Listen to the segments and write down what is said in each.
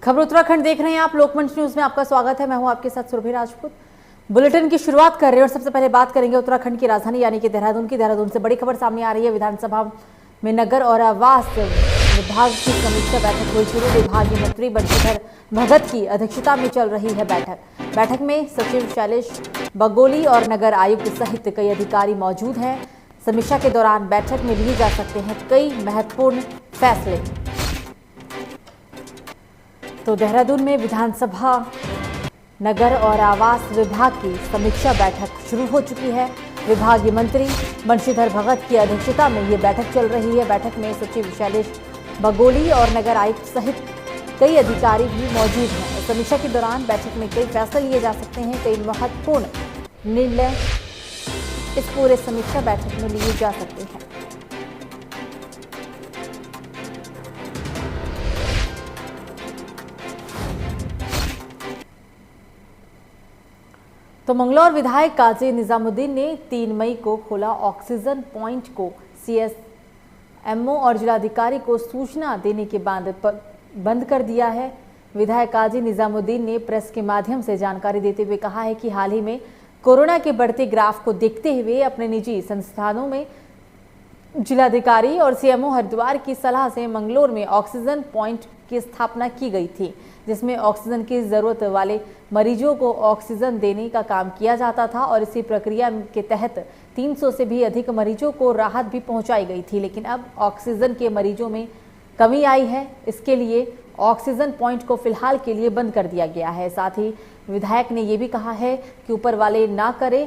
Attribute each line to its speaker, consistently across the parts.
Speaker 1: खबर उत्तराखंड देख रहे हैं आप। लोकमंच न्यूज में आपका स्वागत है। मैं हूं आपके साथ सुरभि राजपूत। बुलेटिन की शुरुआत कर रहे हैं और सबसे पहले बात करेंगे उत्तराखंड की राजधानी यानी कि देहरादून की। देहरादून से बड़ी खबर सामने आ रही है। विधानसभा में नगर और आवास विभाग की समीक्षा बैठक हुई शुरू। विभागीय मंत्री बंशीधर भगत की अध्यक्षता में चल रही है बैठक में सचिव शैलेश बगोली और नगर आयुक्त सहित कई अधिकारी मौजूद हैं। समीक्षा के दौरान बैठक में लिए जा सकते हैं कई महत्वपूर्ण फैसले। तो देहरादून में विधानसभा नगर और आवास विभाग की समीक्षा बैठक शुरू हो चुकी है। विभागीय मंत्री बंशीधर भगत की अध्यक्षता में ये बैठक चल रही है। बैठक में सचिव शैलेश बगोली और नगर आयुक्त सहित कई अधिकारी भी मौजूद हैं। समीक्षा के दौरान बैठक में कई फैसले लिए जा सकते हैं, कई महत्वपूर्ण निर्णय इस पूरे समीक्षा बैठक में लिए जा सकते हैं। तो मंगलौर विधायक काजी निजामुद्दीन ने 3 मई को खोला ऑक्सीजन पॉइंट को सीएसएमओ और जिलाधिकारी को सूचना देने के बाद बंद कर दिया है। विधायक काजी निजामुद्दीन ने प्रेस के माध्यम से जानकारी देते हुए कहा है कि हाल ही में कोरोना के बढ़ते ग्राफ को देखते हुए अपने निजी संस्थानों में जिलाधिकारी और सीएमओ हरिद्वार की सलाह से मंगलौर में ऑक्सीजन पॉइंट की स्थापना की गई थी, जिसमें ऑक्सीजन की जरूरत वाले मरीजों को ऑक्सीजन देने का काम किया जाता था और इसी प्रक्रिया के तहत 300 से भी अधिक मरीजों को राहत भी पहुंचाई गई थी। लेकिन अब ऑक्सीजन के मरीजों में कमी आई है, इसके लिए ऑक्सीजन पॉइंट को फिलहाल के लिए बंद कर दिया गया है। साथ ही विधायक ने यह भी कहा है कि ऊपर वाले ना करे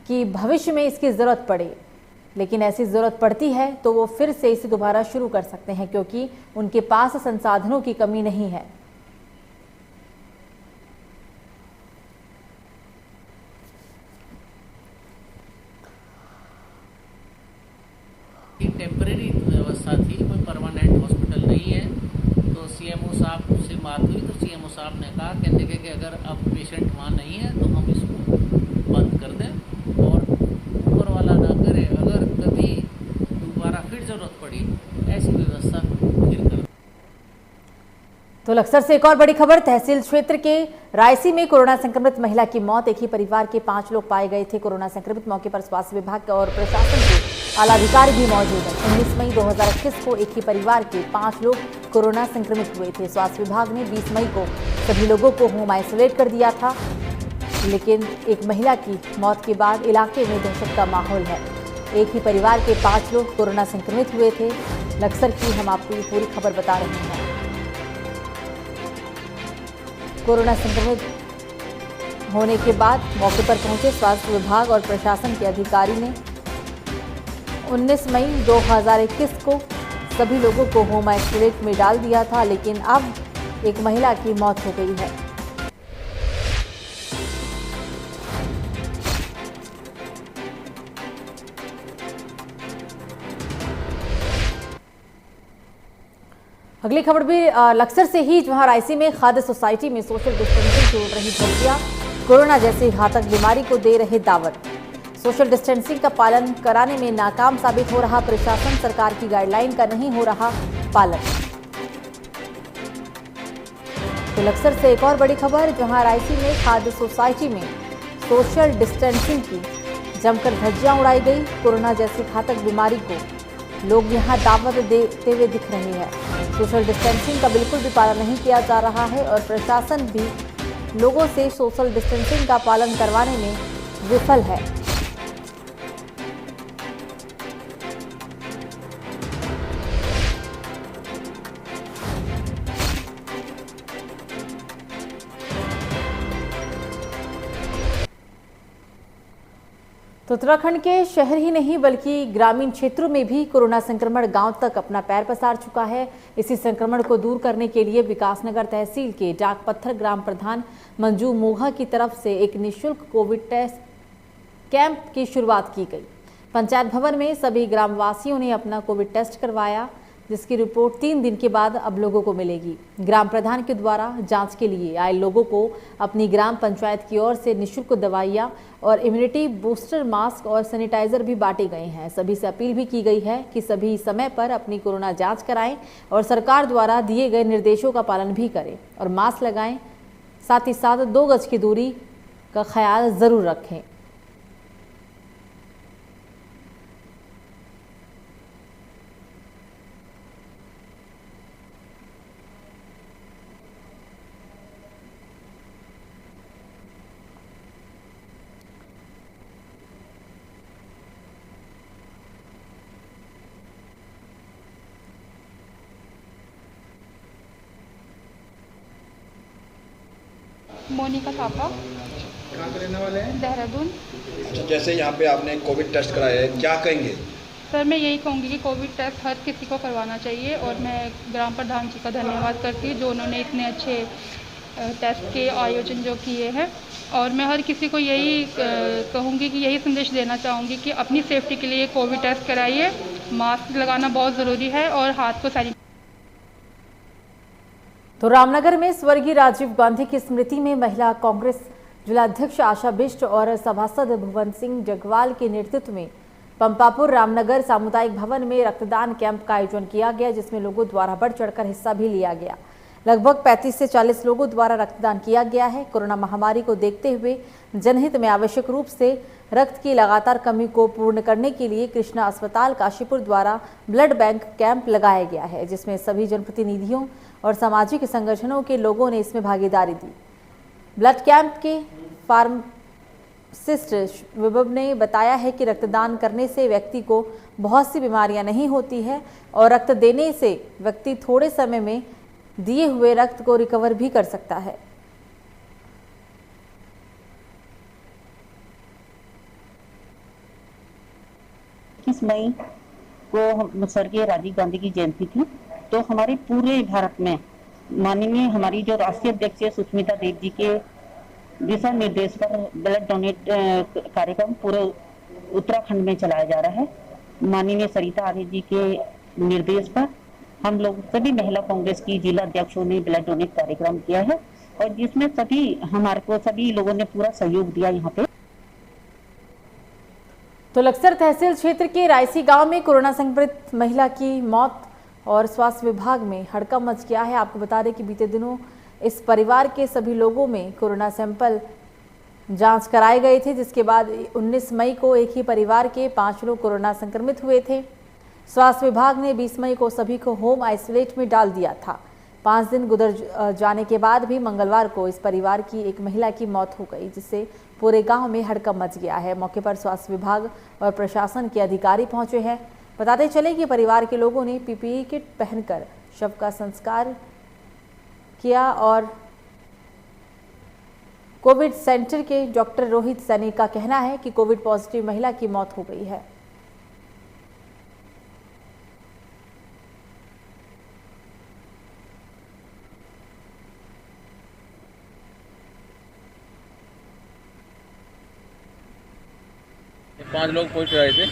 Speaker 1: कि भविष्य में इसकी जरूरत पड़े, लेकिन ऐसी जरूरत पड़ती है तो वो फिर से इसे दोबारा शुरू कर सकते हैं, क्योंकि उनके पास संसाधनों की कमी नहीं है।
Speaker 2: टेम्परेरी व्यवस्था थी, कोई परमानेंट हॉस्पिटल नहीं है। तो सीएमओ साहब से बात हुई तो सीएमओ साहब ने कहा कहने के कि अगर अब पेशेंट वहाँ नहीं है तो हम इसको बंद कर दें और ऊपर वाला ना करे, अगर कभी दोबारा फिर जरूरत पड़ी ऐसी व्यवस्था फिर कर।
Speaker 1: तो लक्सर से एक और बड़ी खबर। तहसील क्षेत्र के रायसी में कोरोना संक्रमित महिला की मौत। एक ही परिवार के 5 लोग पाए गए थे कोरोना संक्रमित। मौके पर स्वास्थ्य विभाग और प्रशासन के आलाधिकारी भी मौजूद हैं। 19 मई 2021 को एक ही परिवार के 5 लोग कोरोना संक्रमित हुए थे। स्वास्थ्य विभाग ने 20 मई को सभी लोगों को होम आइसोलेट कर दिया था, लेकिन एक महिला की मौत के बाद इलाके में दहशत का माहौल है। एक ही परिवार के 5 लोग कोरोना संक्रमित हुए थे। लक्सर की हम आपको ये पूरी खबर बता रहे हैं। कोरोना संक्रमित होने के बाद मौके पर पहुंचे स्वास्थ्य विभाग और प्रशासन के अधिकारी ने 19 मई 2021 को सभी लोगों को होम आइसोलेट में डाल दिया था, लेकिन अब एक महिला की मौत हो गई है। अगली खबर भी लक्सर से ही, जहां रायसी में खाद्य सोसाइटी में सोशल डिस्टेंसिंग की उड़ रही धज्जियां कोरोना जैसी घातक बीमारी को दे रहे दावत। सोशल डिस्टेंसिंग का पालन कराने में नाकाम साबित हो रहा प्रशासन। सरकार की गाइडलाइन का नहीं हो रहा पालन। तो लक्सर से एक और बड़ी खबर, जहां रायसी में खाद्य सोसाइटी में सोशल डिस्टेंसिंग की जमकर धज्जियां उड़ाई गई। कोरोना जैसी घातक बीमारी को लोग यहां दावत देते हुए दिख रहे हैं। सोशल डिस्टेंसिंग का बिल्कुल भी पालन नहीं किया जा रहा है और प्रशासन भी लोगों से सोशल डिस्टेंसिंग का पालन करवाने में विफल है। तो उत्तराखंड के शहर ही नहीं बल्कि ग्रामीण क्षेत्रों में भी कोरोना संक्रमण गांव तक अपना पैर पसार चुका है। इसी संक्रमण को दूर करने के लिए विकासनगर तहसील के डाक पत्थर ग्राम प्रधान मंजू मोघा की तरफ से एक निःशुल्क कोविड टेस्ट कैंप की शुरुआत की गई। पंचायत भवन में सभी ग्रामवासियों ने अपना कोविड टेस्ट करवाया। जिसकी रिपोर्ट 3 दिन के बाद अब लोगों को मिलेगी। ग्राम प्रधान के द्वारा जांच के लिए आए लोगों को अपनी ग्राम पंचायत की ओर से निःशुल्क दवाइयां और इम्यूनिटी बूस्टर मास्क और सैनिटाइजर भी बांटे गए हैं। सभी से अपील भी की गई है कि सभी समय पर अपनी कोरोना जांच कराएं और सरकार द्वारा दिए गए निर्देशों का पालन भी करें और मास्क लगाएं। साथ ही साथ 2 गज की दूरी का ख्याल जरूर रखें।
Speaker 3: मोनिका थापा।
Speaker 4: कहाँ के रहने वाले हैं?
Speaker 3: देहरादून।
Speaker 4: अच्छा, जैसे यहाँ पे आपने कोविड टेस्ट कराया है, क्या कहेंगे?
Speaker 3: सर मैं यही कहूँगी कि कोविड टेस्ट हर किसी को करवाना चाहिए और मैं ग्राम प्रधान जी का धन्यवाद करती हूँ जो उन्होंने इतने अच्छे टेस्ट के आयोजन जो किए हैं। और मैं हर किसी को यही कहूँगी कि यही संदेश देना चाहूँगी कि अपनी सेफ्टी के लिए कोविड टेस्ट कराइए, मास्क लगाना बहुत ज़रूरी है और हाथ को सैनिटाइज।
Speaker 1: तो रामनगर में स्वर्गीय राजीव गांधी की स्मृति में महिला कांग्रेस जिलाध्यक्ष आशा बिष्ट और सभासद भुवन सिंह जगवाल के नेतृत्व में पंपापुर रामनगर सामुदायिक भवन में रक्तदान कैंप का आयोजन किया गया, जिसमें लोगों द्वारा बढ़ चढ़कर हिस्सा भी लिया गया। लगभग 35 से 40 लोगों द्वारा रक्तदान किया गया है। कोरोना महामारी को देखते हुए जनहित में आवश्यक रूप से रक्त की लगातार कमी को पूर्ण करने के लिए कृष्णा अस्पताल काशीपुर द्वारा ब्लड बैंक कैंप लगाया गया है, जिसमें सभी जनप्रतिनिधियों और सामाजिक संगठनों के लोगों ने इसमें भागीदारी दी। ब्लड कैंप के फार्मासिस्ट विभव ने बताया है कि रक्तदान करने से व्यक्ति को बहुत सी बीमारियां नहीं होती है और रक्त देने से व्यक्ति थोड़े समय में दिए हुए रक्त को रिकवर भी कर सकता है।
Speaker 5: 21 मई को स्वर्गीय राजीव गांधी की जयंती थी, तो हमारे पूरे भारत में माननीय हमारी जो राष्ट्रीय अध्यक्ष सुष्मिता देव जी के दिशा निर्देश पर ब्लड डोनेट कार्यक्रम पूरे उत्तराखंड में चलाया जा रहा है। माननीय सरिता आर्य जी के निर्देश पर हम लोग सभी महिला कांग्रेस की जिला अध्यक्षों ने ब्लड डोनेट कार्यक्रम किया है और जिसमें सभी लोगों ने पूरा सहयोग दिया। यहाँ पे
Speaker 1: तो लक्सर तहसील क्षेत्र के रायसी गांव में कोरोना संक्रमित महिला की मौत और स्वास्थ्य विभाग में हड़कंप मच गया है। आपको बता दें कि बीते दिनों इस परिवार के सभी लोगों में कोरोना सैंपल जांच कराए गए थे, जिसके बाद 19 मई को एक ही परिवार के 5 लोग कोरोना संक्रमित हुए थे। स्वास्थ्य विभाग ने 20 मई को सभी को होम आइसोलेट में डाल दिया था। 5 दिन गुजर जाने के बाद भी मंगलवार को इस परिवार की एक महिला की मौत हो गई, जिससे पूरे गांव में हड़कंप मच गया है। मौके पर स्वास्थ्य विभाग और प्रशासन के अधिकारी पहुंचे हैं। बताते चले कि परिवार के लोगों ने पीपीई किट पहनकर शव का संस्कार किया और कोविड सेंटर के डॉक्टर रोहित सैनी का कहना है कि कोविड पॉजिटिव महिला की मौत हो गई है।
Speaker 6: पांच लोग पॉजिटिव आए थे।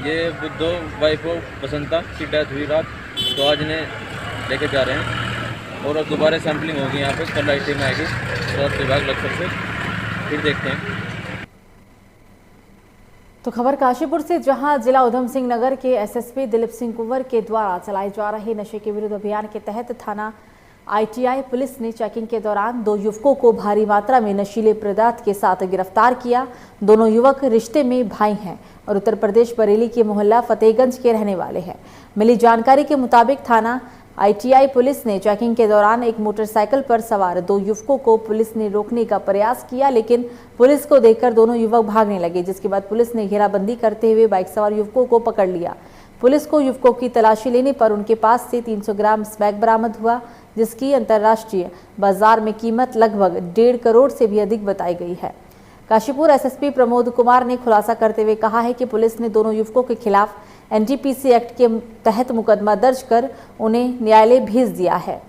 Speaker 6: ये बुद्धो वाइफ ऑफ बसंता की डेथ हुई रात, तो आज इन्हें लेके जा रहे हैं और अब दोबारा सैंपलिंग होगी यहाँ पे। कल राइट में आएगी स्वास्थ्य विभाग लक्सर से, फिर देखते हैं।
Speaker 1: तो खबर काशीपुर से, जहां जिला उधम सिंह नगर के एसएसपी दिलीप सिंह कुंवर के द्वारा चलाए जा रहे नशे के विरुद्ध अभियान के तहत थाना आईटीआई पुलिस ने चेकिंग के दौरान 2 युवकों को भारी मात्रा में नशीले पदार्थ के साथ गिरफ्तार किया। दोनों युवक रिश्ते में भाई हैं और उत्तर प्रदेश बरेली के मोहल्ला फतेहगंज के रहने वाले हैं। मिली जानकारी के मुताबिक थाना आईटीआई पुलिस ने चेकिंग के दौरान एक मोटरसाइकिल पर सवार 2 युवकों को पुलिस ने रोकने का प्रयास किया, लेकिन पुलिस को देखकर दोनों युवक भागने लगे, जिसके बाद पुलिस ने घेराबंदी करते हुए बाइक सवार युवकों को पकड़ लिया। पुलिस को युवकों की तलाशी लेने पर उनके पास से 300 ग्राम स्मैक बरामद हुआ, जिसकी अंतर्राष्ट्रीय बाजार में कीमत लगभग 1.5 करोड़ से भी अधिक बताई गई है। काशीपुर एसएसपी प्रमोद कुमार ने खुलासा करते हुए कहा है कि पुलिस ने दोनों युवकों के खिलाफ एनडीपीसी एक्ट के तहत मुकदमा दर्ज कर उन्हें न्यायालय भेज दिया है।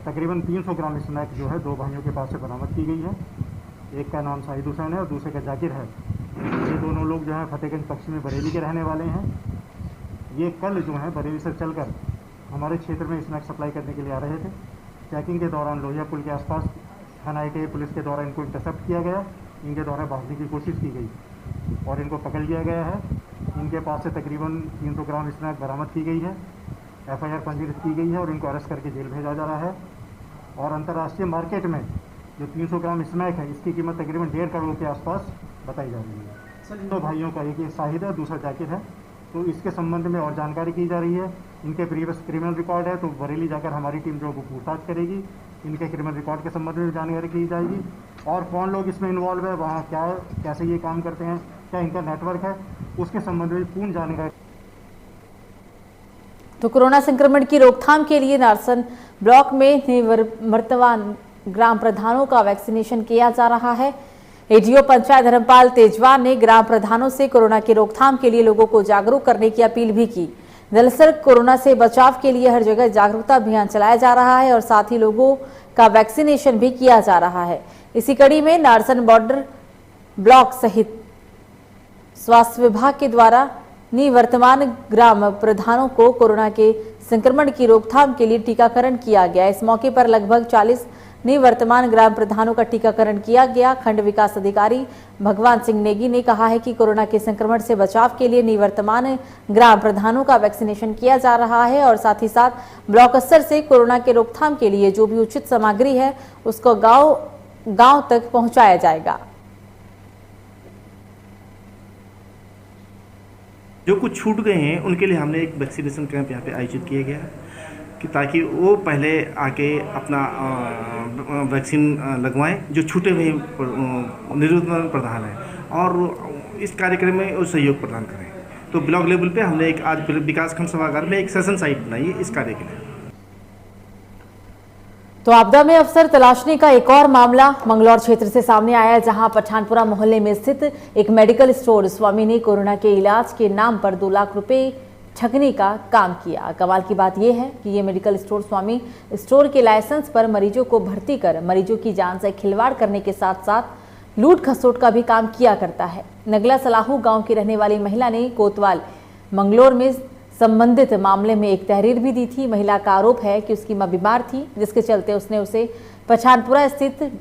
Speaker 7: तकरीबन 300 ग्राम स्नैक जो है 2 भाइयों के पास से बरामद की गई है। एक का नाम शाहिद हुसैन है और दूसरे का जाकिर है। ये दोनों लोग जो हैं फतेहगंज पश्चिमी बरेली के रहने वाले हैं। ये कल जो है बरेली से चलकर हमारे क्षेत्र में स्नैक सप्लाई करने के लिए आ रहे थे। चेकिंग के दौरान लोहिया पुल के आसपास थाना के पुलिस के द्वारा इनको इंटरसेप्ट किया गया। इनके द्वारा भागने की कोशिश की गई और इनको पकड़ लिया गया है। इनके पास से तकरीबन 300 ग्राम स्नैक बरामद की गई है। FIR पंजीकृत की गई है और इनको अरेस्ट करके जेल भेजा जा रहा है। और अंतर्राष्ट्रीय मार्केट में जो 300 ग्राम स्नैक है इसकी कीमत तकरीबन 1.5 करोड़ के आसपास बताई जा रही है। सर, इन 2 भाइयों का एक शाहिद है, दूसरा जाकिर है। तो इसके संबंध में और जानकारी की जा रही है। इनके प्रीवियस क्रिमिनल रिकॉर्ड है, तो बरेली जाकर हमारी टीम जो पूछताछ करेगी। इनके क्रिमिनल रिकॉर्ड के संबंध में जानकारी की जाएगी और कौन लोग इसमें इन्वॉल्व है, वहाँ क्या कैसे ये काम करते हैं, क्या इनका नेटवर्क है, उसके संबंध में पूर्ण जानकारी।
Speaker 1: तो कोरोना संक्रमण की रोकथाम के लिए नारसन ब्लॉक में निवर्तमान ग्राम प्रधानों का वैक्सीनेशन किया जा रहा है। एडीओ पंचायत धर्मपाल तेजवान ने ग्राम प्रधानों से कोरोना की रोकथाम के लिए लोगों को जागरूक करने की अपील भी की। दरअसल कोरोना से बचाव के लिए हर जगह जागरूकता अभियान चलाया जा रहा है और साथ ही लोगों का वैक्सीनेशन भी किया जा रहा है। इसी कड़ी में नारसन बॉर्डर ब्लॉक सहित स्वास्थ्य विभाग के द्वारा निवर्तमान ग्राम प्रधानों को कोरोना के संक्रमण की रोकथाम के लिए टीकाकरण किया गया। इस मौके पर लगभग 40 निवर्तमान ग्राम प्रधानों का टीकाकरण किया गया। खंड विकास अधिकारी भगवान सिंह नेगी ने कहा है कि कोरोना के संक्रमण से बचाव के लिए निवर्तमान ग्राम प्रधानों का वैक्सीनेशन किया जा रहा है और साथ ही साथ ब्लॉक स्तर से कोरोना के रोकथाम के लिए जो भी उचित सामग्री है उसको गांव तक पहुंचाया जाएगा।
Speaker 8: जो कुछ छूट गए हैं उनके लिए हमने एक वैक्सीनेशन कैंप यहाँ पे आयोजित किया गया है कि ताकि वो पहले आके अपना वैक्सीन लगवाएं जो छूटे हुए निवर्तमान प्रधान हैं और इस कार्यक्रम में वो सहयोग प्रदान करें। तो ब्लॉक लेवल पे हमने एक आज विकासखंड सभागार में एक सेशन साइट बनाई है इस कार्य के लिए।
Speaker 1: तो आपदा में अफसर तलाशने का एक और मामला मंगलौर क्षेत्र से सामने आया, जहां पठानपुरा मोहल्ले में स्थित एक मेडिकल स्टोर स्वामी ने कोरोना के इलाज के नाम पर 2 लाख रुपए ठगने का काम किया। कमाल की बात यह है कि ये मेडिकल स्टोर स्वामी स्टोर के लाइसेंस पर मरीजों को भर्ती कर मरीजों की जान से खिलवाड़ करने के साथ साथ लूट खसोट का भी काम किया करता है। नगला सलाहू गाँव की रहने वाली महिला ने कोतवाल मंगलौर में संबंधित मामले में एक तहरीर भी दी थी। महिला का आरोप है कि उसकी मां बीमार थी, जिसके चलते उसने उसे पठानपुरा स्थित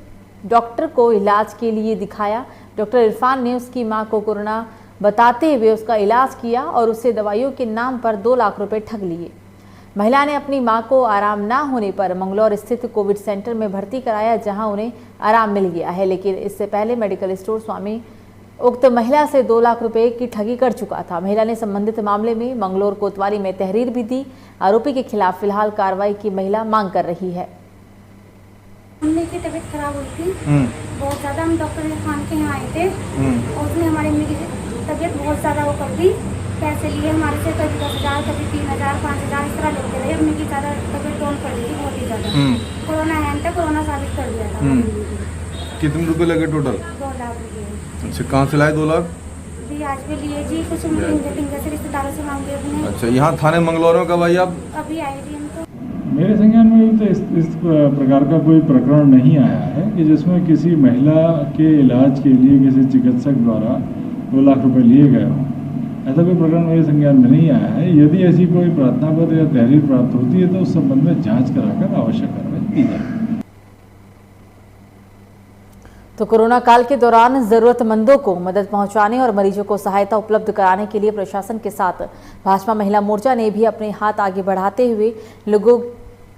Speaker 1: डॉक्टर को इलाज के लिए दिखाया। डॉक्टर इरफान ने उसकी मां को कोरोना बताते हुए उसका इलाज किया और उससे दवाइयों के नाम पर 2 लाख रुपए ठग लिए। महिला ने अपनी मां को आराम ना होने पर मंगलौर स्थित कोविड सेंटर में भर्ती कराया, जहां उन्हें आराम मिल गया है। लेकिन इससे पहले मेडिकल स्टोर स्वामी उक्त महिला से 2 लाख रुपए की ठगी कर चुका था। महिला ने संबंधित मामले में मंगलौर कोतवाली में तहरीर भी दी। आरोपी के खिलाफ फिलहाल कार्रवाई की महिला मांग कर रही है।
Speaker 9: मम्मी की तबीयत खराब हुई थी बहुत ज्यादा। हम डॉक्टर इरफान के यहाँ आए थे और उसने हमारी मम्मी की तबीयत बहुत ज्यादा वो कर दी। पैसे लिए हमारे से, कभी 10,000 कभी 3,000 5,000 इस तरह लेते रहे। मम्मी की ज्यादा तबीयत डाउन पड़ गई थी, बहुत ही ज्यादा। कोरोना है, कोरोना साबित कर दिया था।
Speaker 10: कितने रुपए लगे टोटल?
Speaker 9: 2 लाख रुपए।
Speaker 10: अच्छा, कहाँ से लाए 2 लाख?
Speaker 9: जी आज भी लिए जी, कुछ फिंगर से रिश्तेदारों से मांगे अपने।
Speaker 10: अच्छा, यहाँ थाने मंगलौर में कब आई आप?
Speaker 9: अभी आए जी हम तो।
Speaker 11: मेरे संज्ञान में तो इस प्रकार का कोई प्रकरण नहीं आया है कि जिसमें किसी महिला के इलाज के लिए किसी चिकित्सक द्वारा 2 लाख रुपए लिए गए हों। ऐसा कोई प्रकरण मेरे संज्ञान में नहीं आया है। यदि ऐसी कोई प्रार्थना पत्र या तहरीर प्राप्त होती है तो उस संबंध में जाँच कराकर आवश्यक कार्रवाई की जाए।
Speaker 1: तो कोरोना काल के दौरान जरूरतमंदों को मदद पहुंचाने और मरीजों को सहायता उपलब्ध कराने के लिए प्रशासन के साथ भाजपा महिला मोर्चा ने भी अपने हाथ आगे बढ़ाते हुए लोगों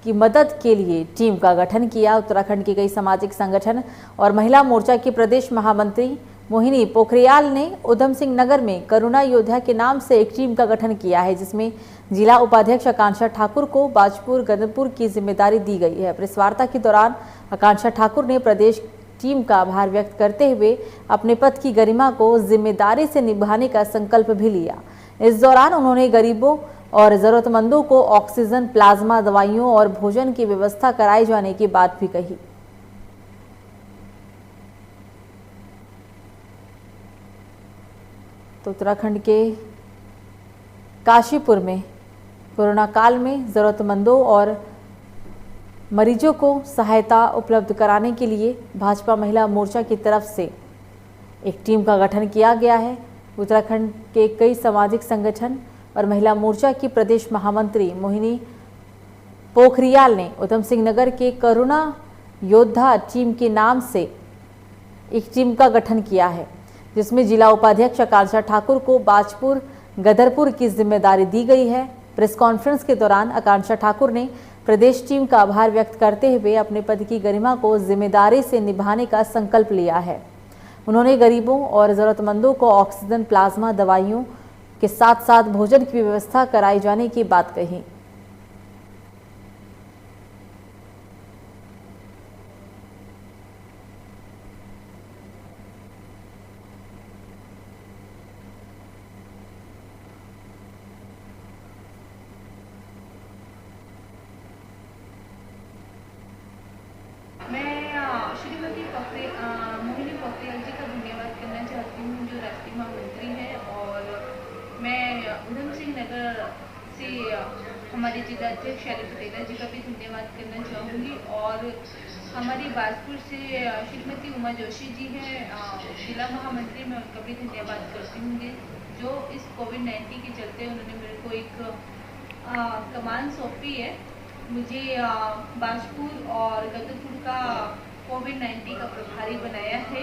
Speaker 1: की मदद के लिए टीम का गठन किया। उत्तराखंड के कई सामाजिक संगठन और महिला मोर्चा की प्रदेश महामंत्री मोहिनी पोखरियाल ने उधम सिंह नगर में करुणा योद्धा के नाम से एक टीम का गठन किया है, जिसमें जिला उपाध्यक्ष आकांक्षा ठाकुर को बाजपुर गदनपुर की जिम्मेदारी दी गई है। प्रेस वार्ता के दौरान आकांक्षा ठाकुर ने प्रदेश टीम का आभार व्यक्त करते हुए अपने पद की गरिमा को जिम्मेदारी से निभाने का संकल्प भी लिया। इस दौरान उन्होंने गरीबों और जरूरतमंदों को ऑक्सीजन, प्लाज्मा, दवाइयों और भोजन की व्यवस्था कराए जाने की बात भी कही। तो उत्तराखंड के काशीपुर में कोरोना काल में जरूरतमंदों और मरीजों को सहायता उपलब्ध कराने के लिए भाजपा महिला मोर्चा की तरफ से एक टीम का गठन किया गया है। उत्तराखंड के कई सामाजिक संगठन और महिला मोर्चा की प्रदेश महामंत्री मोहिनी पोखरियाल ने उधम सिंह नगर के करुणा योद्धा टीम के नाम से एक टीम का गठन किया है, जिसमें जिला उपाध्यक्ष आकांक्षा ठाकुर को बाजपुर गदरपुर की जिम्मेदारी दी गई है। प्रेस कॉन्फ्रेंस के दौरान आकांक्षा ठाकुर ने प्रदेश टीम का आभार व्यक्त करते हुए अपने पद की गरिमा को जिम्मेदारी से निभाने का संकल्प लिया है। उन्होंने गरीबों और जरूरतमंदों को ऑक्सीजन, प्लाज्मा, दवाइयों के साथ साथ भोजन की व्यवस्था कराई जाने की बात कही।
Speaker 12: श्रीमती मोहिनी पोखरियाल जी का धन्यवाद करना चाहती हूँ, जो राष्ट्रीय महामंत्री हैं, और मैं उधम सिंह नगर से हमारे जिलाध्यक्ष शैलेश पटेला जी का भी धन्यवाद करना चाहूँगी, और हमारी बाजपुर से श्रीमती उमा जोशी जी हैं जिला महामंत्री, मैं उनका भी धन्यवाद करती हूँ, जो इस कोविड-19 के चलते उन्होंने मेरे को एक कमान सौंपी है। मुझे बाजपुर और गदरपुर का कोविड-19 का प्रभारी बनाया है,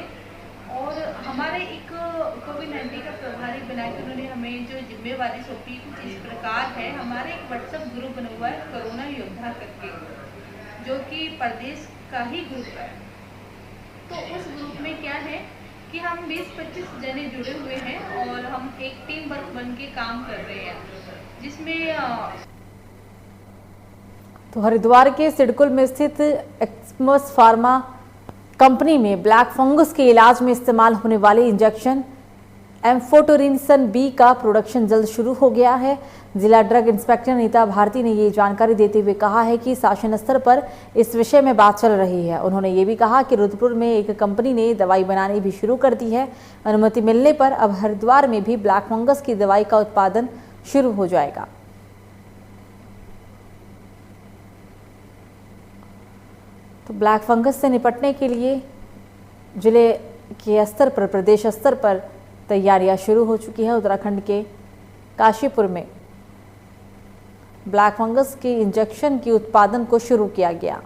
Speaker 12: और हमारे एक कोविड-19 का प्रभारी बना के उन्होंने हमें जो जिम्मेवारी सौंपी कुछ इस प्रकार है। हमारे एक व्हाट्सएप ग्रुप बना हुआ है करुणा योद्धा करके, जो कि प्रदेश का ही ग्रुप है। तो उस ग्रुप में क्या है कि हम 20-25 जने जुड़े हुए हैं और हम एक टीम वर्क बन के काम कर रहे हैं, जिसमें
Speaker 1: तो हरिद्वार के सिडकुल में स्थित एक्समस फार्मा कंपनी में ब्लैक फंगस के इलाज में इस्तेमाल होने वाले इंजेक्शन एम्फोटेरिसन बी का प्रोडक्शन जल्द शुरू हो गया है। जिला ड्रग इंस्पेक्टर नीता भारती ने ये जानकारी देते हुए कहा है कि शासन स्तर पर इस विषय में बात चल रही है। उन्होंने ये भी कहा कि रुद्रपुर में एक कंपनी ने दवाई बनानी भी शुरू कर दी है। अनुमति मिलने पर अब हरिद्वार में भी ब्लैक फंगस की दवाई का उत्पादन शुरू हो जाएगा। तो ब्लैक फंगस से निपटने के लिए जिले के स्तर पर, प्रदेश स्तर पर तैयारियां शुरू हो चुकी है। उत्तराखंड के काशीपुर में ब्लैक फंगस के इंजेक्शन के उत्पादन को शुरू किया गया।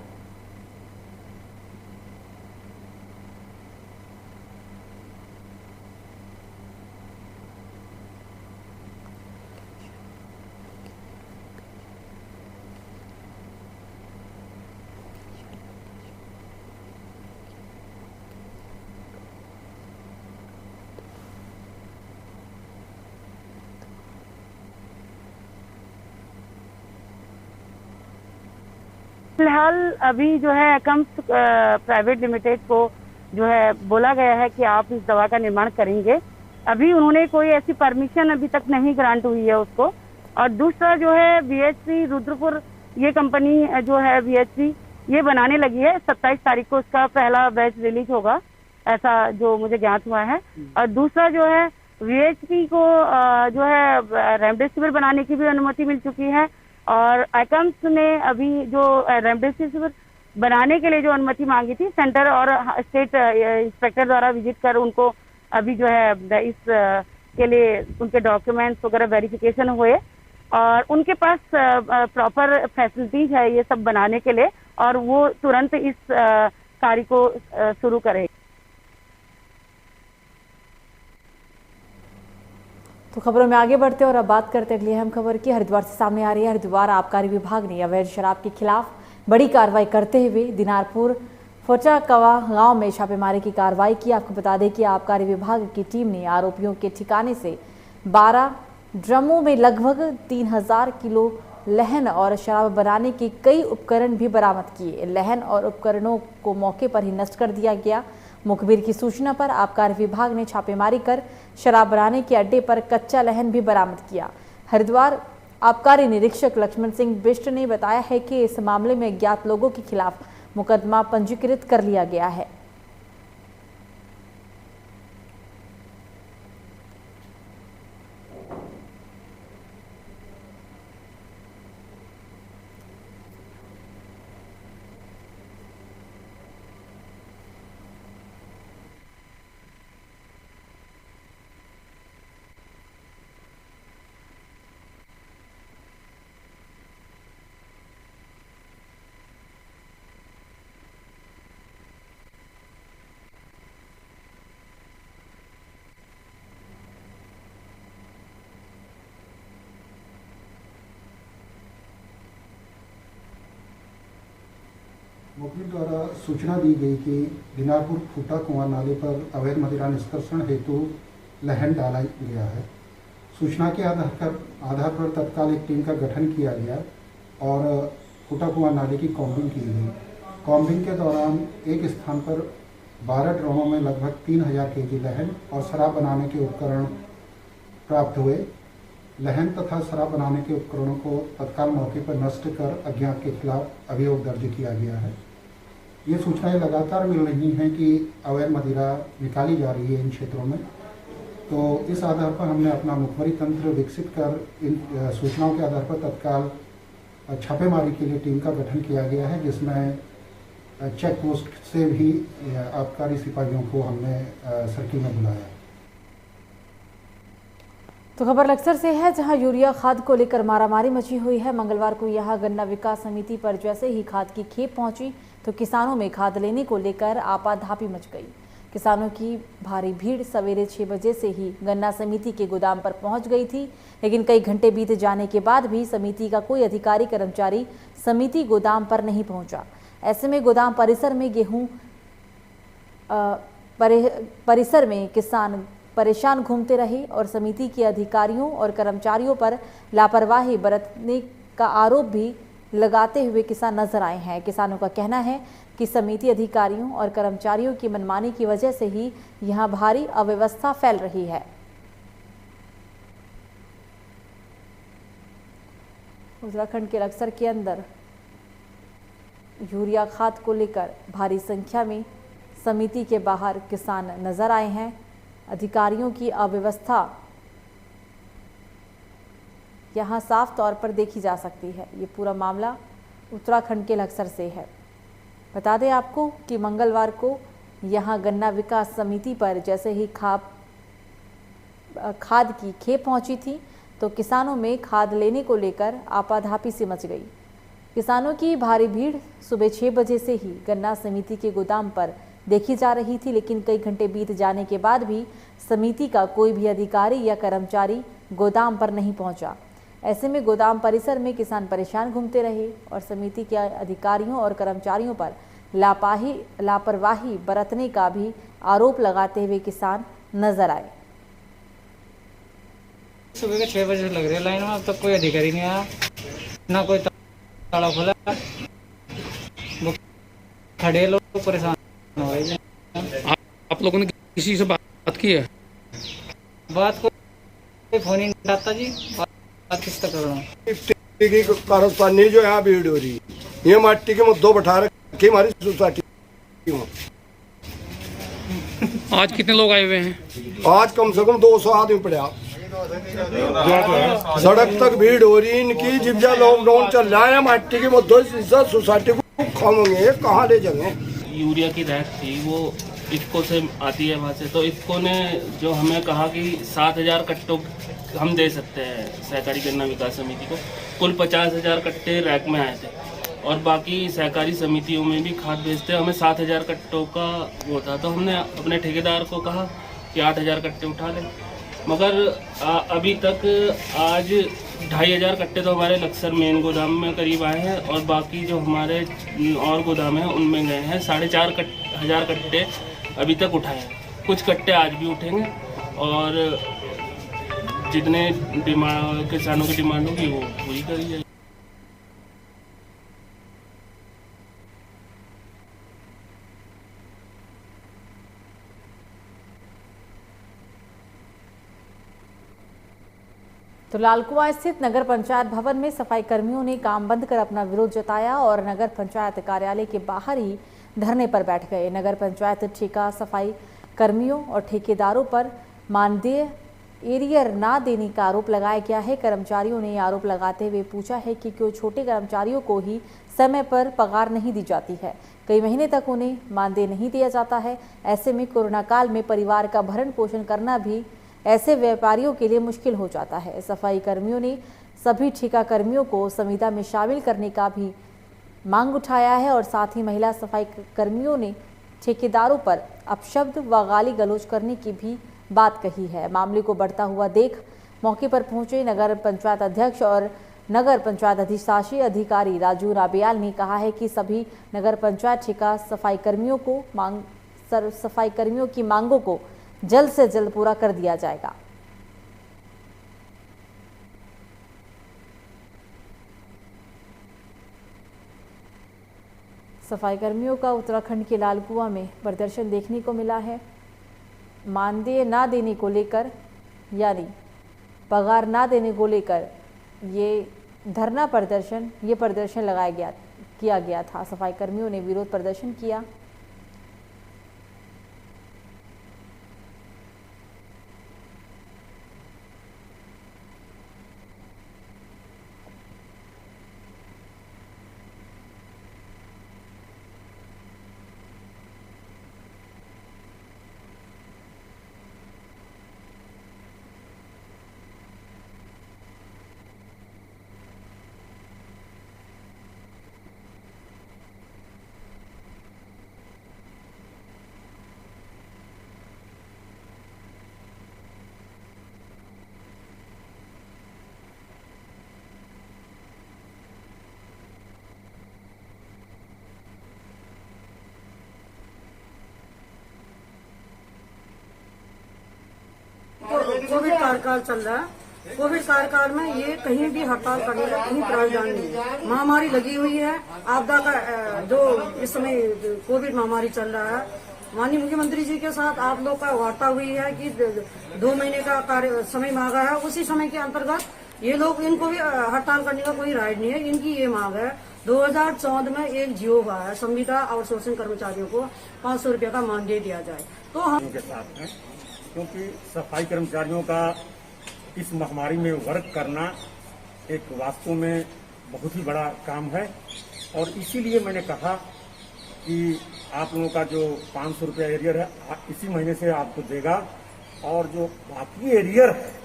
Speaker 5: फिलहाल अभी जो है एकम्स प्राइवेट लिमिटेड को जो है बोला गया है कि आप इस दवा का निर्माण करेंगे। अभी उन्होंने कोई ऐसी परमिशन अभी तक नहीं ग्रांट हुई है उसको। और दूसरा जो है VHP रुद्रपुर, ये कंपनी जो है VHP ये बनाने लगी है। 27 तारीख को उसका पहला बैच रिलीज होगा, ऐसा जो मुझे ज्ञात हुआ है। और दूसरा जो है VHP को जो है रेमडेसिविर बनाने की भी अनुमति मिल चुकी है। और एकम्स ने अभी जो रेमडेसिविर बनाने के लिए जो अनुमति मांगी थी, सेंटर और स्टेट इंस्पेक्टर द्वारा विजिट कर उनको अभी जो है इस के लिए उनके डॉक्यूमेंट्स वगैरह वेरिफिकेशन हुए और उनके पास प्रॉपर फैसिलिटीज है ये सब बनाने के लिए, और वो तुरंत इस कार्य को शुरू करें।
Speaker 1: तो खबरों में आगे बढ़ते और अब बात करते अगली अहम खबर की। हरिद्वार से सामने आ रही है। हरिद्वार आबकारी विभाग ने अवैध शराब के खिलाफ बड़ी कार्रवाई करते हुए दिनारपुर फोचाकवा गांव में छापेमारी की कार्रवाई की। आपको बता दें कि आबकारी विभाग की टीम ने आरोपियों के ठिकाने से 12 ड्रमों में लगभग 3000 किलो लहन और शराब बनाने के कई उपकरण भी बरामद किए। लहन और उपकरणों को मौके पर ही नष्ट कर दिया गया। मुखबिर की सूचना पर आबकारी विभाग ने छापेमारी कर शराब बनाने के अड्डे पर कच्चा लहन भी बरामद किया। हरिद्वार आबकारी निरीक्षक लक्ष्मण सिंह बिष्ट ने बताया है कि इस मामले में अज्ञात लोगों के खिलाफ मुकदमा पंजीकृत कर लिया गया है।
Speaker 13: मुखबिर द्वारा सूचना दी गई कि दिनारपुर फूटा कुआं नाले पर अवैध मदिरा निष्कर्षण हेतु लहन डाला गया है। सूचना के आधार पर तत्काल एक टीम का गठन किया गया और फूटा कुआं नाले की कॉम्बिंग की गई। कॉम्बिंग के दौरान एक स्थान पर 12 ड्रमों में लगभग 3000 केजी लहन और शराब बनाने के उपकरण प्राप्त हुए। लहन तथा शराब बनाने के उपकरणों को तत्काल मौके पर नष्ट कर अज्ञात के खिलाफ अभियोग दर्ज किया गया है। ये सूचनाएं लगातार मिल रही हैं कि अवैध मदिरा निकाली जा रही है इन क्षेत्रों में, तो इस आधार पर हमने अपना मुखबरी तंत्र विकसित कर इन सूचनाओं के आधार पर तत्काल छापेमारी के लिए टीम का गठन किया गया है, जिसमें चेक पोस्ट से भी आबकारी सिपाहियों को हमने सर्किल में बुलाया।
Speaker 1: तो खबर लक्सर से है, जहां यूरिया खाद को लेकर मारामारी मची हुई है। मंगलवार को यहां गन्ना विकास समिति पर जैसे ही खाद की खेप पहुंची तो किसानों में खाद लेने को लेकर आपाधापी मच गई। किसानों की भारी भीड़ सवेरे 6 बजे से ही गन्ना समिति के गोदाम पर पहुंच गई थी, लेकिन कई घंटे बीत जाने के बाद भी समिति का कोई अधिकारी कर्मचारी समिति गोदाम पर नहीं पहुंचा। ऐसे में गोदाम परिसर में परिसर में किसान परेशान घूमते रहे और समिति के अधिकारियों और कर्मचारियों पर लापरवाही बरतने का आरोप भी लगाते हुए किसान नजर आए हैं। किसानों का कहना है कि समिति अधिकारियों और कर्मचारियों की मनमानी की वजह से ही यहां भारी अव्यवस्था फैल रही है। उत्तराखंड के लक्सर के अंदर यूरिया खाद को लेकर भारी संख्या में समिति के बाहर किसान नजर आए हैं। अधिकारियों की अव्यवस्था यहां साफ तौर पर देखी जा सकती है। ये पूरा मामला उत्तराखंड के लक्सर से है। बता दें आपको कि मंगलवार को यहां गन्ना विकास समिति पर जैसे ही खाद की खेप पहुंची थी तो किसानों में खाद लेने को लेकर आपाधापी सी मच गई। किसानों की भारी भीड़ सुबह 6 बजे से ही गन्ना समिति के गोदाम पर देखी जा रही थी, लेकिन कई घंटे बीत जाने के बाद भी समिति का कोई भी अधिकारी या कर्मचारी गोदाम पर नहीं पहुंचा। ऐसे में गोदाम परिसर में किसान परेशान घूमते रहे और समिति के अधिकारियों और कर्मचारियों पर लापरवाही बरतने का भी आरोप लगाते हुए किसान नजर आए।
Speaker 14: सुबह के 6 बजे लग रही है लाइन में, अब तक कोई अधिकारी नहीं आया, ना कोई ताला खोला। खड़े लोग परेशान हो रहे हैं।
Speaker 15: आप लोगों ने किसी से बात की है?
Speaker 14: बात को फोन ही नहीं आता जी, बात किस तक कर रहा
Speaker 16: हूँ। कारस्तानी जो यहाँ भीड़ हो रही, ये माटी के मुद्दों बैठा रखी हमारी सोसाइटी में।
Speaker 15: आज कितने लोग आए हुए हैं?
Speaker 16: आज कम से कम 200 आदमी पड़ा। सड़क तक भीड़ हो रही इनकी। जब जा लॉकडाउन चल रहा है, माटी के मुद्दों सोसाइटी को खाओगे कहाँ ले जाएंगे।
Speaker 17: यूरिया की रैक थी वो इफ्को से आती है वहाँ से, तो इफ्को ने जो हमें कहा कि 7000 कट्टों हम दे सकते हैं सहकारी गन्ना विकास समिति को। कुल 50,000 कट्टे रैक में आए थे और बाकी सहकारी समितियों में भी खाद भेजते हैं। हमें 7000 कट्टों का वो था, तो हमने अपने ठेकेदार को कहा कि 8000 कट्टे उठा लें, मगर अभी तक आज 2500 कट्टे तो हमारे लक्सर मेन गोदाम में करीब आए हैं और बाकी जो हमारे और गोदाम हैं उनमें गए हैं। 4500 कट्टे अभी तक उठाए हैं। कुछ कट्टे आज भी उठेंगे और जितने किसानों की डिमांड होगी वो पूरी करी जाएगी।
Speaker 1: तो लालकुआं स्थित नगर पंचायत भवन में सफाई कर्मियों ने काम बंद कर अपना विरोध जताया और नगर पंचायत कार्यालय के बाहर ही धरने पर बैठ गए। नगर पंचायत ठेका सफाई कर्मियों और ठेकेदारों पर मानदेय एरियर ना देने का आरोप लगाया गया है। कर्मचारियों ने आरोप लगाते हुए पूछा है कि क्यों छोटे कर्मचारियों को ही समय पर पगार नहीं दी जाती है। कई महीने तक उन्हें मानदेय नहीं दिया जाता है। ऐसे में कोरोना काल में परिवार का भरण पोषण करना भी ऐसे व्यापारियों के लिए मुश्किल हो जाता है। सफाई कर्मियों ने सभी ठेका कर्मियों को संविदा में शामिल करने का भी मांग उठाया है और साथ ही महिला सफाई कर्मियों ने ठेकेदारों पर अपशब्द व गाली गलौज करने की भी बात कही है। मामले को बढ़ता हुआ देख मौके पर पहुंचे नगर पंचायत अध्यक्ष और नगर पंचायत अधिशासी अधिकारी राजू राबियाल ने कहा है कि सभी नगर पंचायत ठेका सफाई कर्मियों की मांगों को जल्द से जल्द पूरा कर दिया जाएगा। सफाई कर्मियों का उत्तराखंड के लालकुआं में प्रदर्शन देखने को मिला है। मानदेय ना देने को लेकर यानी पगार ना देने को लेकर ये प्रदर्शन किया गया था। सफाई कर्मियों ने विरोध प्रदर्शन किया।
Speaker 18: कोविड कार्यकाल चल रहा है। कोविड कार्यकाल में ये कहीं भी हड़ताल करने का कहीं प्रावधान नहीं है। महामारी लगी हुई है, आपदा का जो इस समय कोविड महामारी चल रहा है। माननीय मुख्यमंत्री जी के साथ आप लोग का वार्ता हुई है कि 2 महीने का कार्य समय मांगा है। उसी समय के अंतर्गत ये लोग, इनको भी हड़ताल करने का कोई राइट नहीं है। इनकी ये मांग है 2014 में एक जियो हुआ है, संविदा आउटसोर्सिंग कर्मचारियों को 500 रुपये का मानदेय दिया जाए। तो हम
Speaker 7: के साथ हैं, क्योंकि सफाई कर्मचारियों का इस महामारी में वर्क करना एक वास्तव में बहुत ही बड़ा काम है। और इसीलिए मैंने कहा कि आप लोगों का जो 500 रुपया एरियर है इसी महीने से आपको देगा, और जो बाकी एरियर है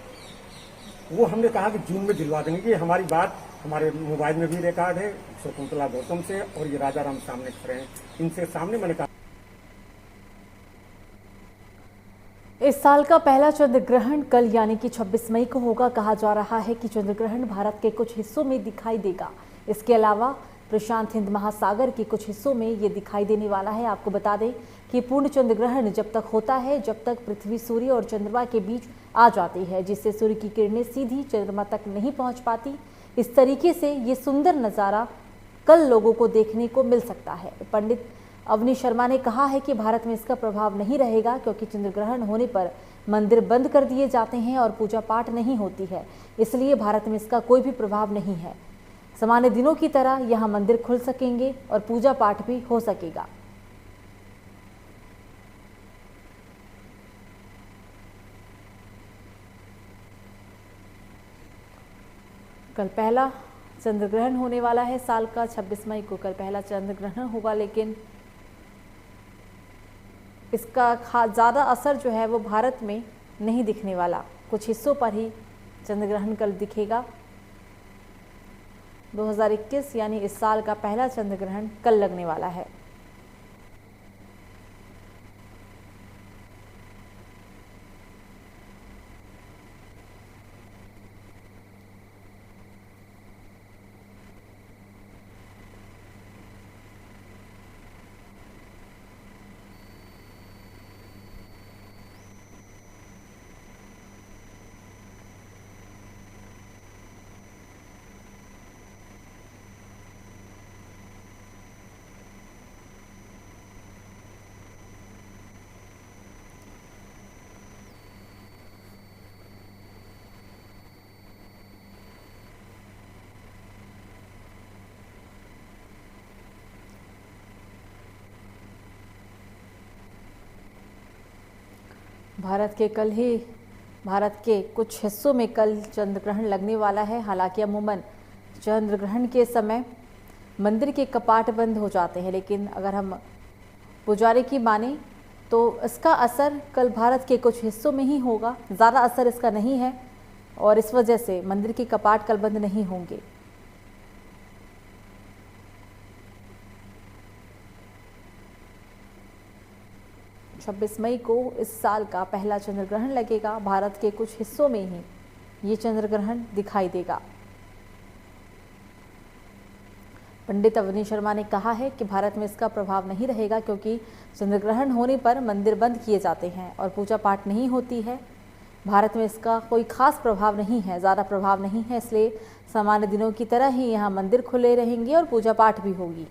Speaker 7: वो हमने कहा कि जून में दिलवा देंगे। ये हमारी बात हमारे मोबाइल में भी रिकॉर्ड है शकुंतला गौतम से, और ये राजा राम सामने खड़े हैं, इनसे सामने मैंने कहा।
Speaker 1: इस साल का पहला चंद्र ग्रहण कल यानी कि 26 मई को होगा। कहा जा रहा है कि चंद्र ग्रहण भारत के कुछ हिस्सों में दिखाई देगा। इसके अलावा प्रशांत हिंद महासागर के कुछ हिस्सों में ये दिखाई देने वाला है। आपको बता दें कि पूर्ण चंद्र ग्रहण जब तक होता है जब तक पृथ्वी सूर्य और चंद्रमा के बीच आ जाती है, जिससे सूर्य की किरणें सीधी चंद्रमा तक नहीं पहुंच पाती। इस तरीके से ये सुंदर नज़ारा कल लोगों को देखने को मिल सकता है। पंडित अवनी शर्मा ने कहा है कि भारत में इसका प्रभाव नहीं रहेगा, क्योंकि चंद्र ग्रहण होने पर मंदिर बंद कर दिए जाते हैं और पूजा पाठ नहीं होती है, इसलिए भारत में इसका कोई भी प्रभाव नहीं है। सामान्य दिनों की तरह यहाँ मंदिर खुल सकेंगे और पूजा पाठ भी हो सकेगा। कल पहला चंद्र ग्रहण होने वाला है साल का। 26 मई को कल पहला चंद्र ग्रहण होगा, लेकिन इसका ज़्यादा असर जो है वो भारत में नहीं दिखने वाला। कुछ हिस्सों पर ही चंद्र ग्रहण कल दिखेगा। 2021 यानी इस साल का पहला चंद्र ग्रहण कल लगने वाला है। भारत के कुछ हिस्सों में कल चंद्र ग्रहण लगने वाला है। हालांकि अमूमन चंद्र ग्रहण के समय मंदिर के कपाट बंद हो जाते हैं, लेकिन अगर हम पुजारी की माने तो इसका असर कल भारत के कुछ हिस्सों में ही होगा। ज़्यादा असर इसका नहीं है और इस वजह से मंदिर के कपाट कल बंद नहीं होंगे। छब्बीस मई को इस साल का पहला चंद्र ग्रहण लगेगा। भारत के कुछ हिस्सों में ही ये चंद्र ग्रहण दिखाई देगा। पंडित अवनी शर्मा ने कहा है कि भारत में इसका प्रभाव नहीं रहेगा क्योंकि चंद्रग्रहण होने पर मंदिर बंद किए जाते हैं और पूजा पाठ नहीं होती है। भारत में इसका कोई खास प्रभाव नहीं है, ज़्यादा प्रभाव नहीं है, इसलिए सामान्य दिनों की तरह ही यहाँ मंदिर खुले रहेंगे और पूजा पाठ भी होगी।